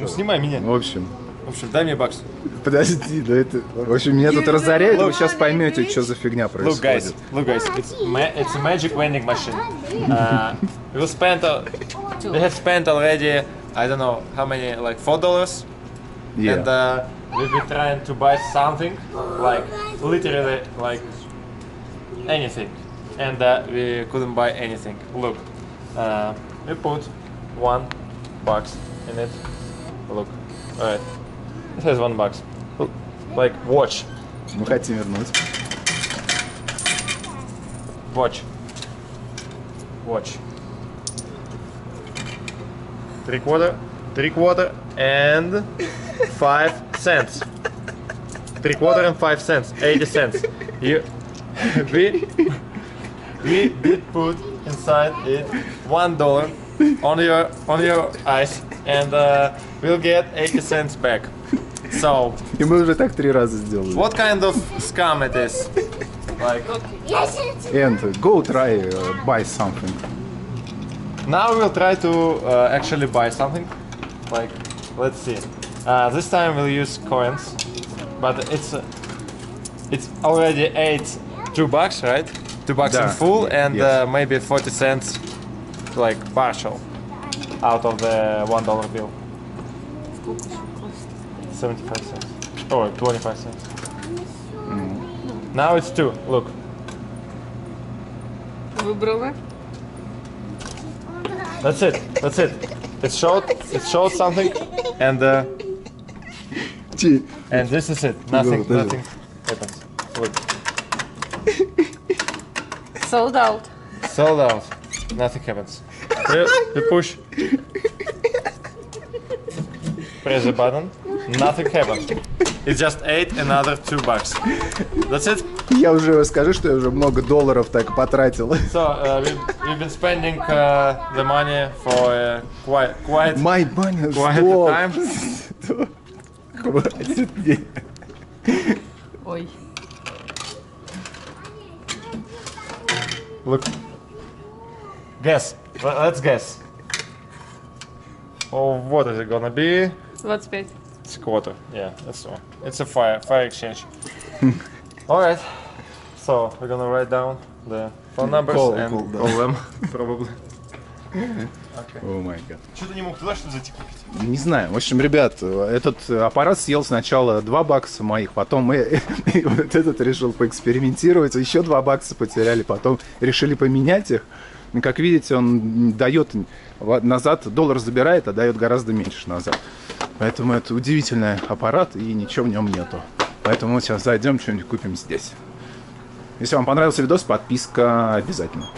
Ну, снимай меня. В общем, дай мне бакс. Подожди, да это... В общем, меня тут разоряют, вы сейчас поймете, что за фигня происходит. Look guys, it's a magic vending machine. We have spent already, I don't know how many, like $4. Yeah. And we've been trying to buy something, like literally like anything. And we couldn't buy anything. Look, we put $1 in it. Look, alright. It has $1. Like watch. Мы хотим вернуть. Watch. 3/4 and 5 cents. 3/4 and 5 cents. 80 cents. We did put inside it $1 on your eyes, and we'll get 80 cents back. So. И мы уже так 3 раза сделали. What kind of scam it is? Like. And go try buy something. Now we'll try to actually buy something. Like, let's see. This time we'll use coins, but it's already $2, right? $2 in full, and yes. Maybe 40 cents, like partial, out of the $1 bill. 75 cents or 25 cents. Now it's 2. Look. Выбрала. That's it. It showed something, and this is it. Nothing happens. Look. Sold out. Nothing happens. You push. Press the button. Nothing happens. It just ate another $2. That's it. Я уже скажу, что я уже много долларов так потратил. So we've been spending the money for quite My money, a time. Хватит. Ой. Look. Guess. Let's guess. Oh, what is it gonna be? 25. It's a quarter. Yeah, that's all. It's a fire exchange. All right. So we're gonna write down the phone numbers and call them probably. Okay. О май гад. Что ты не мог туда что зайти купить? Не знаю. В общем, ребят, этот аппарат съел сначала $2 моих, потом мы вот этот решил поэкспериментировать, еще $2 потеряли, потом решили поменять их. И, как видите, он дает назад, $1 забирает, а дает гораздо меньше назад. Поэтому это удивительный аппарат, и ничего в нем нету. Поэтому мы сейчас зайдем, что-нибудь купим здесь. Если вам понравился видос, подписка обязательно.